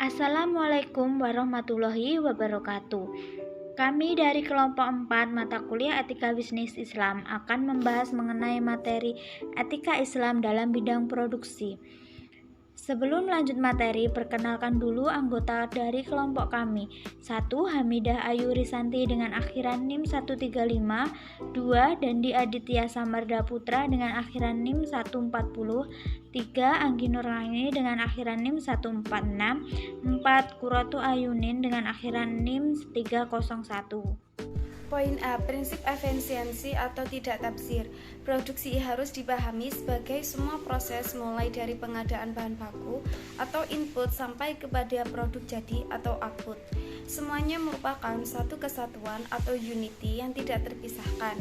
Assalamualaikum warahmatullahi wabarakatuh. Kami dari kelompok 4 mata kuliah Etika Bisnis Islam akan membahas mengenai materi etika Islam dalam bidang produksi. Sebelum lanjut materi, perkenalkan dulu anggota dari kelompok kami. 1. Hamidah Ayu Risanti dengan akhiran NIM 135. 2. Dandi Aditya Samarda Putra dengan akhiran NIM 140. 3. Anggi Nurlaini dengan akhiran NIM 146. 4. Kuratu Ayunin dengan akhiran NIM 301. Poin A. Prinsip efisiensi atau tidak tafsir. Produksi harus dipahami sebagai semua proses mulai dari pengadaan bahan baku atau input sampai kepada produk jadi atau output. Semuanya merupakan satu kesatuan atau unity yang tidak terpisahkan.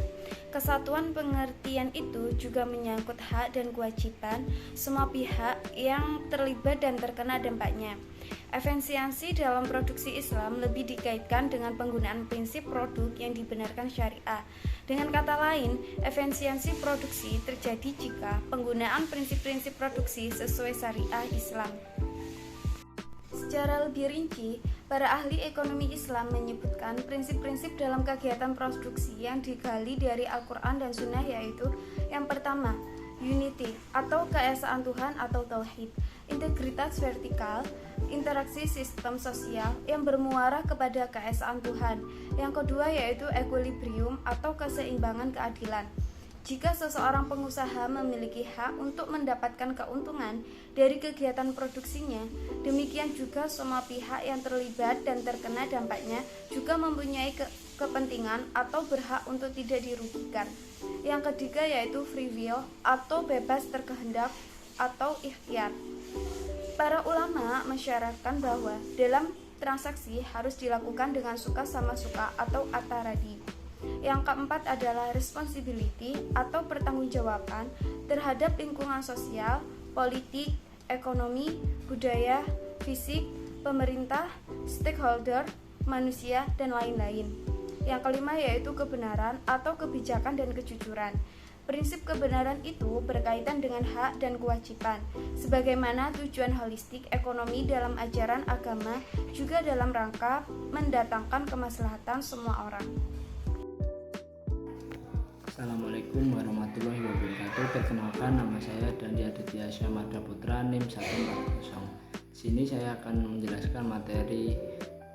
Kesatuan pengertian itu juga menyangkut hak dan kewajiban semua pihak yang terlibat dan terkena dampaknya. Efisiensi dalam produksi Islam lebih dikaitkan dengan penggunaan prinsip produk yang dibenarkan syariah. Dengan kata lain, efisiensi produksi terjadi jika penggunaan prinsip-prinsip produksi sesuai syariah Islam. Secara lebih rinci, para ahli ekonomi Islam menyebutkan prinsip-prinsip dalam kegiatan produksi yang digali dari Al-Quran dan Sunnah, yaitu yang pertama, unity atau keesaan Tuhan atau tauhid, integritas vertikal, interaksi sistem sosial yang bermuara kepada keesaan Tuhan. Yang kedua yaitu equilibrium atau keseimbangan keadilan. Jika seseorang pengusaha memiliki hak untuk mendapatkan keuntungan dari kegiatan produksinya, demikian juga semua pihak yang terlibat dan terkena dampaknya juga mempunyai kepentingan atau berhak untuk tidak dirugikan. Yang ketiga yaitu free will atau bebas terkehendak atau ikhtiar. Para ulama mensyaratkan bahwa dalam transaksi harus dilakukan dengan suka sama suka atau ataradi. Yang keempat adalah responsibility atau pertanggungjawaban terhadap lingkungan sosial, politik, ekonomi, budaya, fisik, pemerintah, stakeholder, manusia, dan lain-lain. Yang kelima yaitu kebenaran atau kebijakan dan kejujuran. Prinsip kebenaran itu berkaitan dengan hak dan kewajiban, sebagaimana tujuan holistik ekonomi dalam ajaran agama juga dalam rangka mendatangkan kemaslahatan semua orang. Assalamualaikum warahmatullahi wabarakatuh. Perkenalkan, nama saya Dandi Aditya Samarda Putra, NIM 140. Di sini saya akan menjelaskan materi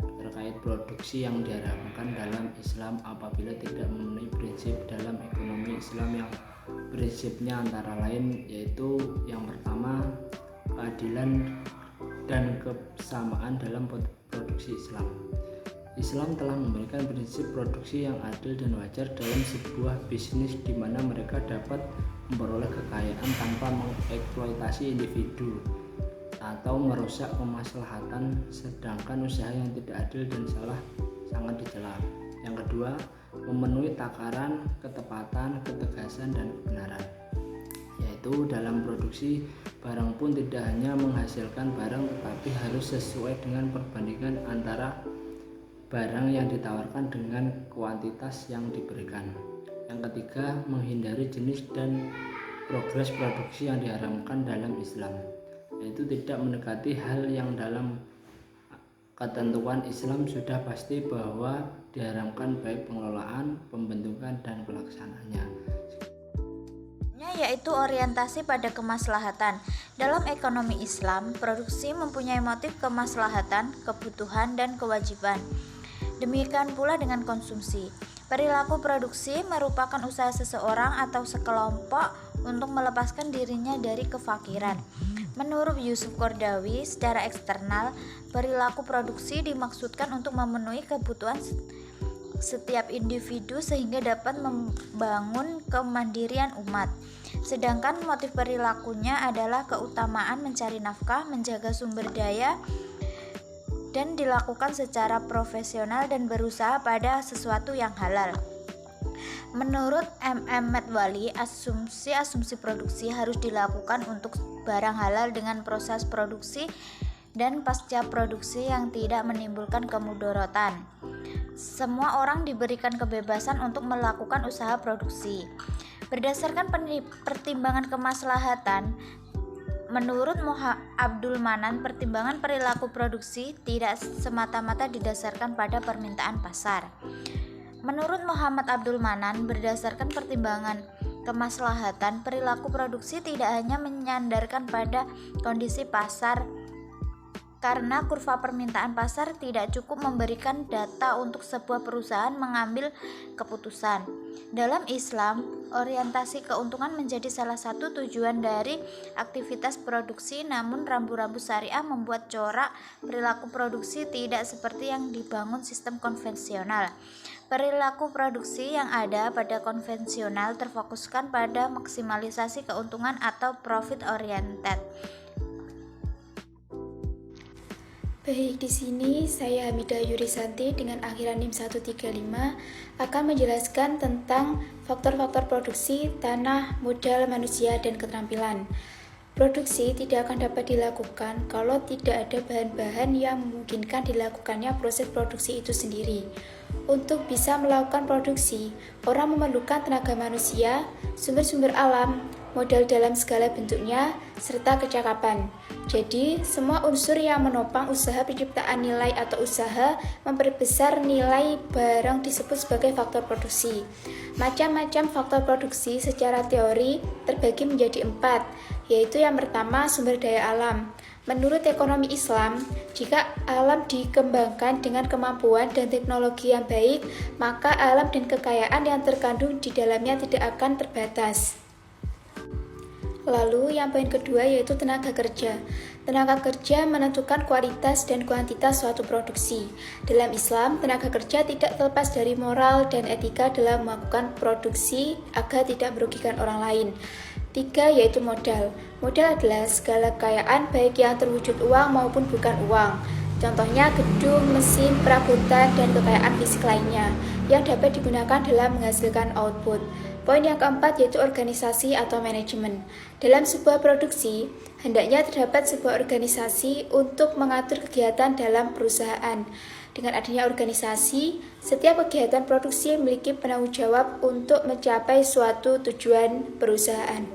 terkait produksi yang diharapkan dalam Islam apabila tidak memenuhi prinsip dalam ekonomi Islam, yang prinsipnya antara lain yaitu yang pertama, keadilan dan kesamaan dalam produksi Islam. Islam telah memberikan prinsip produksi yang adil dan wajar dalam sebuah bisnis di mana mereka dapat memperoleh kekayaan tanpa mengeksploitasi individu atau merusak kemaslahatan, sedangkan usaha yang tidak adil dan salah sangat dicela. Yang kedua, memenuhi takaran, ketepatan, ketegasan, dan kebenaran, yaitu dalam produksi barang pun tidak hanya menghasilkan barang tetapi harus sesuai dengan perbandingan antara barang yang ditawarkan dengan kuantitas yang diberikan. Yang ketiga, menghindari jenis dan progres produksi yang diharamkan dalam Islam, yaitu tidak mendekati hal yang dalam ketentuan Islam sudah pasti bahwa diharamkan, baik pengelolaan, pembentukan, dan pelaksanaannya, yaitu orientasi pada kemaslahatan. Dalam ekonomi Islam, produksi mempunyai motif kemaslahatan, kebutuhan, dan kewajiban. Demikian pula dengan konsumsi. Perilaku produksi merupakan usaha seseorang atau sekelompok untuk melepaskan dirinya dari kefakiran. Menurut Yusuf Qaradawi, secara eksternal, perilaku produksi dimaksudkan untuk memenuhi kebutuhan setiap individu sehingga dapat membangun kemandirian umat. Sedangkan motif perilakunya adalah keutamaan mencari nafkah, menjaga sumber daya, dan dilakukan secara profesional dan berusaha pada sesuatu yang halal. Menurut M.M. Medwali, asumsi produksi harus dilakukan untuk barang halal dengan proses produksi dan pasca produksi yang tidak menimbulkan kemudorotan. Semua orang diberikan kebebasan untuk melakukan usaha produksi. Berdasarkan pertimbangan kemaslahatan, Menurut Abdul Manan, pertimbangan perilaku produksi tidak semata-mata didasarkan pada permintaan pasar. Menurut Muhammad Abdul Manan, berdasarkan pertimbangan kemaslahatan, perilaku produksi tidak hanya menyandarkan pada kondisi pasar, karena kurva permintaan pasar tidak cukup memberikan data untuk sebuah perusahaan mengambil keputusan. Dalam Islam, orientasi keuntungan menjadi salah satu tujuan dari aktivitas produksi, namun rambu-rambu syariah membuat corak perilaku produksi tidak seperti yang dibangun sistem konvensional. Perilaku produksi yang ada pada konvensional terfokuskan pada maksimalisasi keuntungan atau profit oriented. Baik, di sini saya Hamidah Yurisanti dengan akhiran NIM 135 akan menjelaskan tentang faktor-faktor produksi, tanah, modal, manusia, dan keterampilan. Produksi tidak akan dapat dilakukan kalau tidak ada bahan-bahan yang memungkinkan dilakukannya proses produksi itu sendiri. Untuk bisa melakukan produksi, orang memerlukan tenaga manusia, sumber-sumber alam, modal dalam segala bentuknya, serta kecakapan. Jadi, semua unsur yang menopang usaha penciptaan nilai atau usaha memperbesar nilai barang disebut sebagai faktor produksi. Macam-macam faktor produksi secara teori terbagi menjadi 4, yaitu yang pertama sumber daya alam. Menurut ekonomi Islam, jika alam dikembangkan dengan kemampuan dan teknologi yang baik, maka alam dan kekayaan yang terkandung di dalamnya tidak akan terbatas. Lalu yang poin kedua yaitu tenaga kerja. Tenaga kerja menentukan kualitas dan kuantitas suatu produksi. Dalam Islam, tenaga kerja tidak terlepas dari moral dan etika dalam melakukan produksi agar tidak merugikan orang lain. 3 yaitu modal. Modal adalah segala kekayaan baik yang terwujud uang maupun bukan uang. Contohnya gedung, mesin, perabotan, dan kekayaan fisik lainnya yang dapat digunakan dalam menghasilkan output. Poin yang keempat yaitu organisasi atau manajemen. Dalam sebuah produksi, hendaknya terdapat sebuah organisasi untuk mengatur kegiatan dalam perusahaan. Dengan adanya organisasi, setiap kegiatan produksi memiliki penanggung jawab untuk mencapai suatu tujuan perusahaan.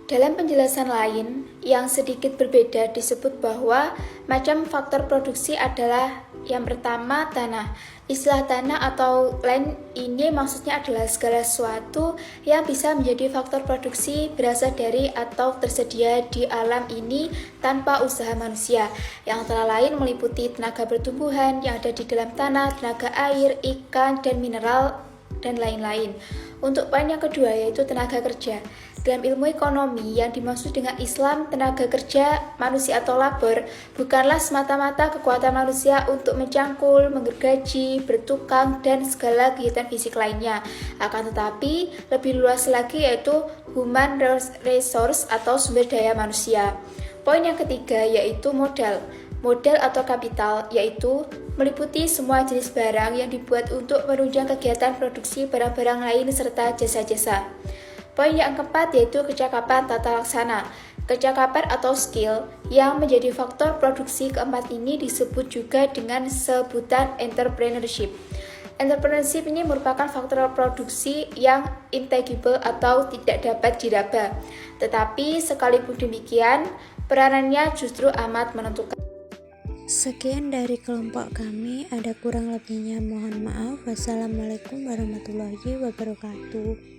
Dalam penjelasan lain yang sedikit berbeda disebut bahwa macam faktor produksi adalah yang pertama tanah. Istilah tanah atau land ini maksudnya adalah segala sesuatu yang bisa menjadi faktor produksi berasal dari atau tersedia di alam ini tanpa usaha manusia, yang antara lain meliputi tenaga pertumbuhan yang ada di dalam tanah, tenaga air, ikan, dan mineral, dan lain-lain. Untuk poin yang kedua yaitu tenaga kerja. Dalam ilmu ekonomi yang dimaksud dengan Islam, tenaga kerja manusia atau labor bukanlah semata-mata kekuatan manusia untuk mencangkul, menggergaji, bertukang, dan segala kegiatan fisik lainnya. Akan tetapi, lebih luas lagi yaitu human resource atau sumber daya manusia. Poin yang ketiga yaitu modal. Modal atau kapital yaitu meliputi semua jenis barang yang dibuat untuk menunjang kegiatan produksi barang-barang lain serta jasa-jasa. Poin yang keempat yaitu kecakapan tata laksana. Kecakapan atau skill yang menjadi faktor produksi keempat ini disebut juga dengan sebutan entrepreneurship. Entrepreneurship ini merupakan faktor produksi yang intangible atau tidak dapat diraba. Tetapi sekalipun demikian, peranannya justru amat menentukan. Sekian dari kelompok kami, ada kurang lebihnya mohon maaf. Wassalamualaikum warahmatullahi wabarakatuh.